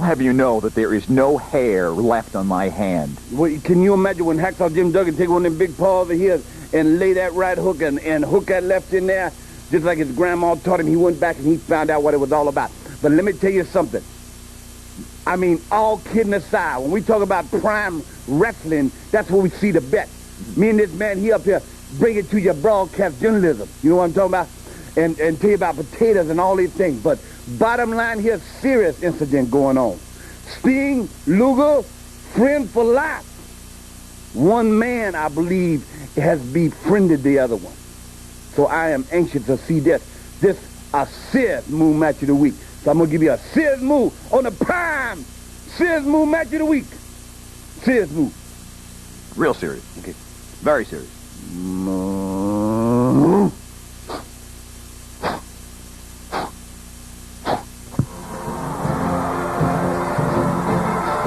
have you know that there is no hair left on my hand. Well, can you imagine when Hacksaw Jim Duggan take one of them big paws of his and lay that right hook and hook that left in there, just like his grandma taught him? He went back and he found out what it was all about. But let me tell you something. I mean, all kidding aside, when we talk about prime wrestling, that's where we see the best. Me and this man, he up here, bring it to your broadcast journalism. You know what I'm talking about? And tell you about potatoes and all these things. But bottom line here, serious incident going on. Sting, Luger, friend for life. One man, I believe, has befriended the other one. So I am anxious to see this a serious move match of the week. So I'm going to give you a serious move on the prime serious move match of the week. Serious move. Real serious. Okay. Very serious.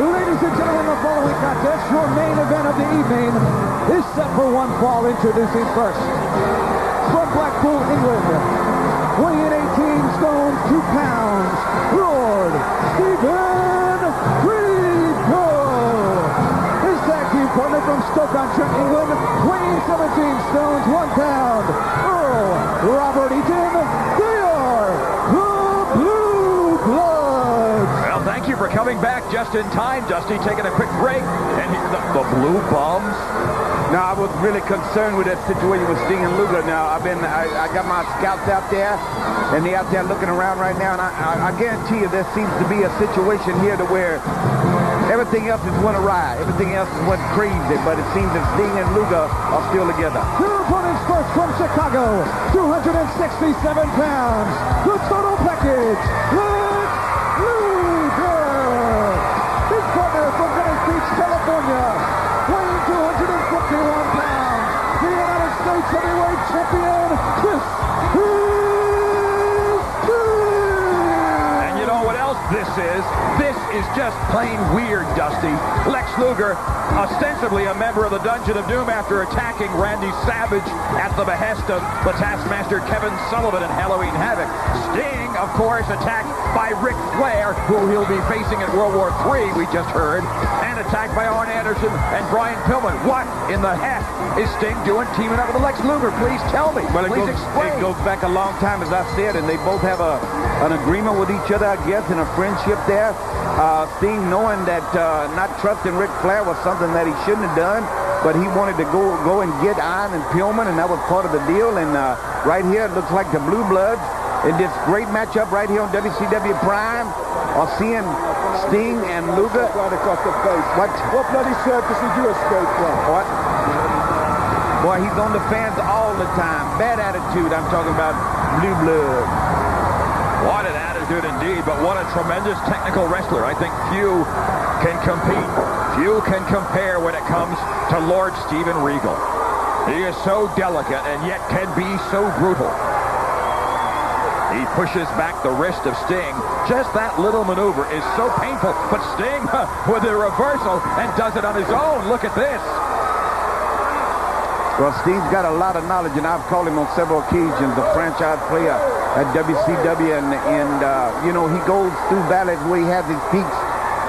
Ladies and gentlemen, the following contest, your main event of the evening, is set for one fall. Introducing first, from Blackpool, England, weighing 18 stone, 2 pounds, Lord Stephen Rico. His tag team partner from Stoke-on-Trent, England, weighing 17 stones, 1 pound, Earl Robert Eaton. They are the Blue Bloods. Well, thank you for coming back just in time, Dusty. Taking a quick break. And the Blue Bums. Now, I was really concerned with that situation with Sting and Luger. Now, I got my scouts out there, and they're out there looking around right now, and I guarantee you there seems to be a situation here to where everything else has went awry. Everything else has went crazy, but it seems that Sting and Luger are still together. Your opponents first from Chicago, 267 pounds, the total package, Lex Luger. His partner from Venice Beach, California, weighing 251 pounds, the United States heavyweight champion, Chris And you know what else this is? This is just plain weird, Dusty. Lex Luger, ostensibly a member of the Dungeon of Doom after attacking Randy Savage at the behest of the Taskmaster Kevin Sullivan in Halloween Havoc. Sting, of course, attacked by Ric Flair, who he'll be facing in World War III, we just heard, and attacked by Arn Anderson and Brian Pillman. What in the heck is Sting doing teaming up with Lex Luger? Please tell me. Well, Please explain. It goes back a long time, as I said, and they both have an agreement with each other, I guess, and a friendship there. Sting, knowing that not trusting Ric Flair was something that he shouldn't have done, but he wanted to go and get Arn and Pillman, and that was part of the deal. And right here, it looks like the Blue Bloods in this great matchup right here on WCW Prime are seeing Sting and Luger. Right across the face. What bloody circus did you escape from? What? Boy, he's on the fans all the time. Bad attitude. I'm talking about Blue Blood. What an attitude indeed, but what a tremendous technical wrestler. I think few can compete. Few can compare when it comes to Lord Steven Regal. He is so delicate and yet can be so brutal. He pushes back the wrist of Sting. Just that little maneuver is so painful, but Sting with a reversal and does it on his own. Look at this. Well, Sting's got a lot of knowledge, and I've called him on several occasions a franchise player at WCW, and you know, he goes through valleys where he has his peaks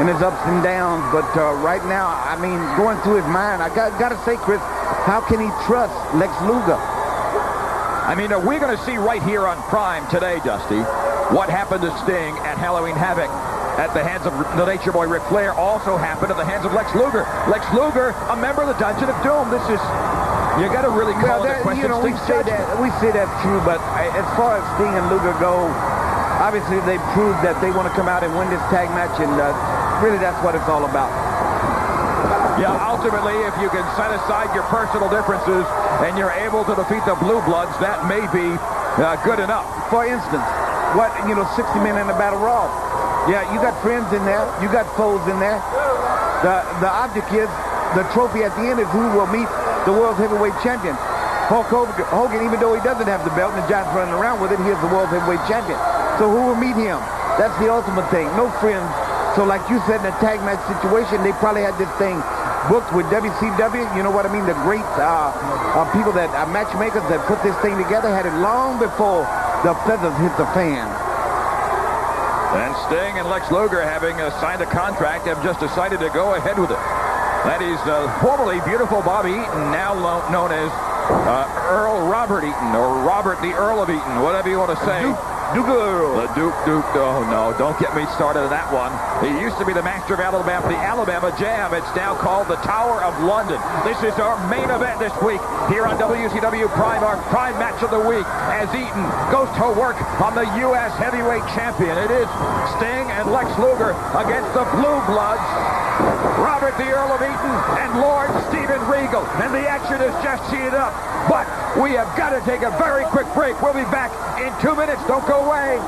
and his ups and downs, but right now, I mean, going through his mind, I got to say, Chris, how can he trust Lex Luger? I mean, we're going to see right here on Prime today, Dusty, what happened to Sting at Halloween Havoc at the hands of the Nature Boy Ric Flair also happened at the hands of Lex Luger. Lex Luger, a member of the Dungeon of Doom. This is, you got to really call it a question. You know, we say that's true, but as far as Sting and Luger go, obviously they proved that they want to come out and win this tag match, and really that's what it's all about. Yeah, ultimately, if you can set aside your personal differences and you're able to defeat the Blue Bloods, that may be good enough. For instance, 60 men in the Battle Royal. Yeah, you got friends in there, you got foes in there. The object is, the trophy at the end is who will meet the World Heavyweight Champion. Hulk Hogan, even though he doesn't have the belt and the Giants running around with it, he is the World Heavyweight Champion. So who will meet him? That's the ultimate thing. No friends. So like you said, in a tag match situation, they probably had this thing booked with WCW. You know what I mean? The great people that matchmakers that put this thing together had it long before the feathers hit the fan. And Sting and Lex Luger, having signed a contract, have just decided to go ahead with it. That is formerly Beautiful Bobby Eaton, now known as Earl Robert Eaton, or Robert the Earl of Eaton, whatever you want to say. Duke Earl. The Duke. Oh, no, don't get me started on that one. He used to be the Master of Alabama, the Alabama Jam. It's now called the Tower of London. This is our main event this week here on WCW Prime, our Prime Match of the Week, as Eaton goes to work on the U.S. Heavyweight Champion. It is Sting and Lex Luger against the Blue Bloods, Robert the Earl of Eaton and Lord Steven Regal. And the action is just heated up. But we have got to take a very quick break. We'll be back in 2 minutes. Don't go away.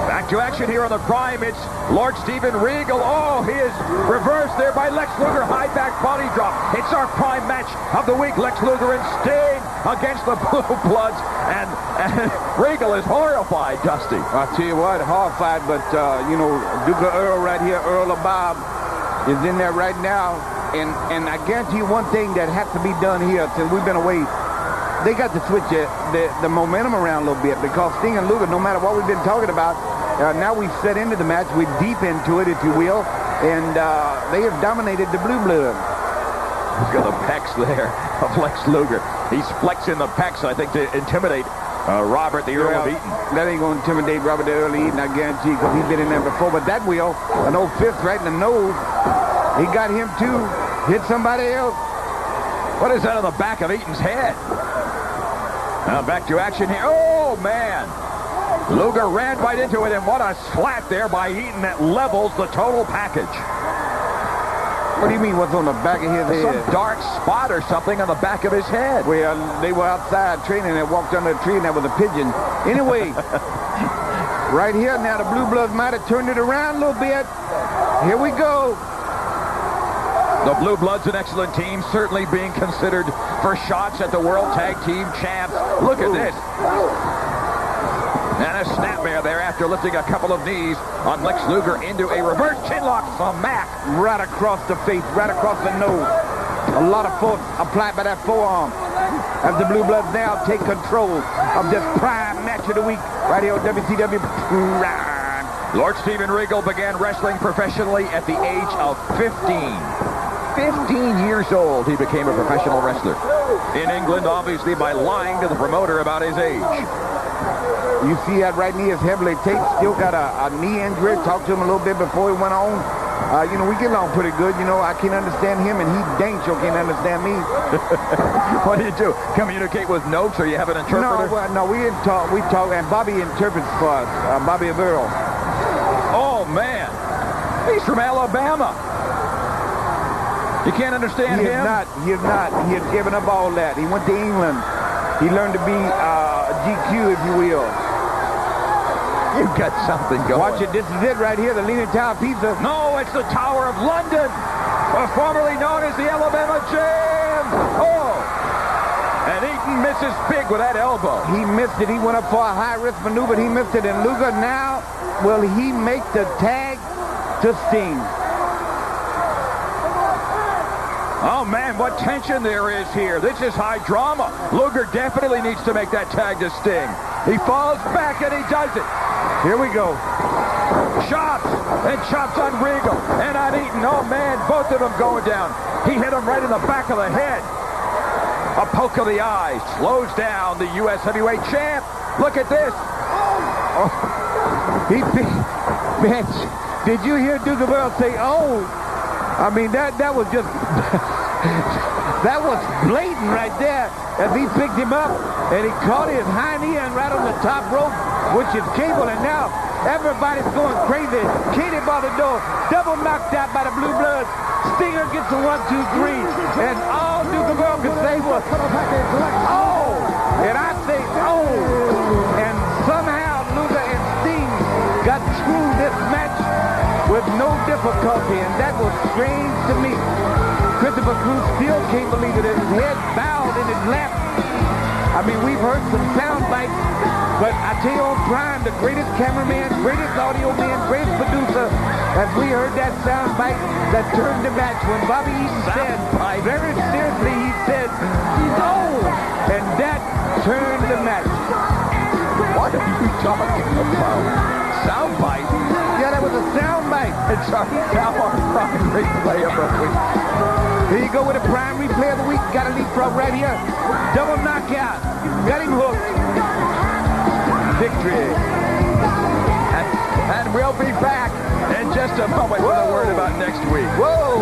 Back to action here on the Prime. It's Lord Steven Regal. Oh, he is reversed there by Lex Luger. High back body drop. It's our Prime Match of the Week. Lex Luger and Sting against the Blue Bloods. And Regal is horrified, Dusty. I'll tell you what, horrified, but, Duke Earl right here, Earl of Bob, is in there right now. And I guarantee you one thing that has to be done here since we've been away. They got to switch the momentum around a little bit, because Sting and Luger, no matter what we've been talking about, now we've set into the match. We're deep into it, if you will, and they have dominated the Blue Blood. Look at the pecs there of Lex Luger. He's flexing the pecs, I think, to intimidate Robert the Earl of Eaton. That ain't going to intimidate Robert the Earl of Eaton, I guarantee, because he's been in there before. But that wheel, an old fifth right in the nose, he got him too. Hit somebody else. What is that on the back of Eaton's head? Now back to action here. Oh, man. Luger ran right into it, and what a slap there by Eaton that levels the total package. What do you mean, what's on the back of his head? Some dark spot or something on the back of his head. Well, they were outside training and walked under a tree, and that was a pigeon. Anyway, right here now, the Blue Bloods might have turned it around a little bit. Here we go. The Blue Bloods, an excellent team, certainly being considered for shots at the World Tag Team Champs. Look at this. And a snapmare there after lifting a couple of knees on Lex Luger into a reverse chinlock from Mac. Right across the face, right across the nose. A lot of force applied by that forearm. As the Blue Bloods now take control of this Prime Match of the Week right here on WCW Prime. Lord Steven Regal began wrestling professionally at the age of 15. 15 years old, he became a professional wrestler. In England, obviously, by lying to the promoter about his age. You see that right knee is heavily taped. Still got a knee injury. Talked to him a little bit before he went on. We get along pretty good. I can't understand him, and he dang sure can't understand me. What do you do? Communicate with notes, or you have an interpreter? No, we didn't talk. We talk, and Bobby interprets for us. Bobby Earl. Oh, man. He's from Alabama. You can't understand him? He is not. He has given up all that. He went to England. He learned to be GQ, if you will. You've got something going. Watch it. This is it right here, the Leaning Tower Pizza. No, it's the Tower of London, formerly known as the Alabama Jam. Oh! And Eaton misses big with that elbow. He missed it. He went up for a high-risk maneuver. He missed it. And Luger now, will he make the tag to Sting? Oh, man, what tension there is here. This is high drama. Luger definitely needs to make that tag to Sting. He falls back, and he does it. Here we go. Chops, and chops on Regal, and on Eaton. Oh, man, both of them going down. He hit him right in the back of the head. A poke of the eye slows down the U.S. Heavyweight Champ. Look at this. Oh. Bitch, did you hear Duke Earl say, oh? I mean, that was just, that was blatant right there as he picked him up and he caught his hind end right on the top rope, which is Cable, and now everybody's going crazy. Katie by the door, double knocked out by the Blue Bloods. Stinger gets a 1, 2, 3, and all Duke Earl could say was, oh, and I say, oh, and somehow Luger and Sting got through this match with no difficulty, and that was strange to me. Christopher Cruz still can't believe it. His head bowed in his lap. I mean, we've heard some sound bites, but I tell you on Prime, the greatest cameraman, greatest audio man, greatest producer, as we heard that sound bite that turned the match when Bobby Eaton said, very seriously, he said, no, and that turned the match. talking about soundbite. Yeah, that was a sound bite. It's our now our prime replay of the week. Here you go with a prime replay of the week. Got a leapfrog right here. Double knockout. Got him hooked. Victory. And we'll be back in just a moment with a word about next week. Whoa.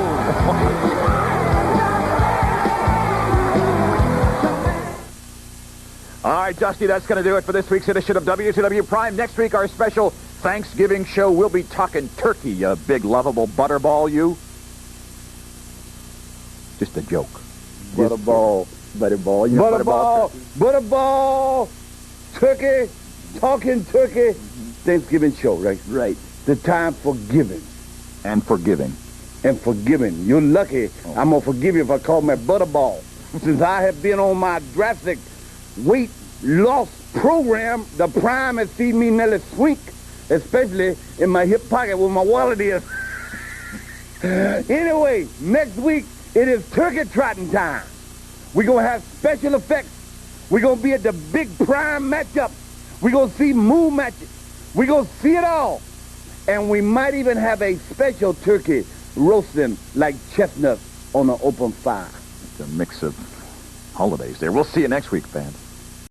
All right, Dusty, that's going to do it for this week's edition of WCW Prime. Next week, our special Thanksgiving show. We'll be talking turkey, you big, lovable butterball, you. Just a joke. Butterball. Butterball. You Butterball. Butterball. Turkey. Talking turkey. Thanksgiving show, right? Right. The time for giving. And forgiving. And forgiving. You're lucky. I'm going to forgive you if I call me Butterball. Since I have been on my drastic weight loss program, the prime has seen me nearly shrink, especially in my hip pocket where my wallet is. Anyway, next week, it is turkey trotting time. We're going to have special effects. We're going to be at the big prime matchup. We're going to see moon matches. We're going to see it all. And we might even have a special turkey roasting like chestnuts on an open fire. It's a mix of holidays there. We'll see you next week, fans.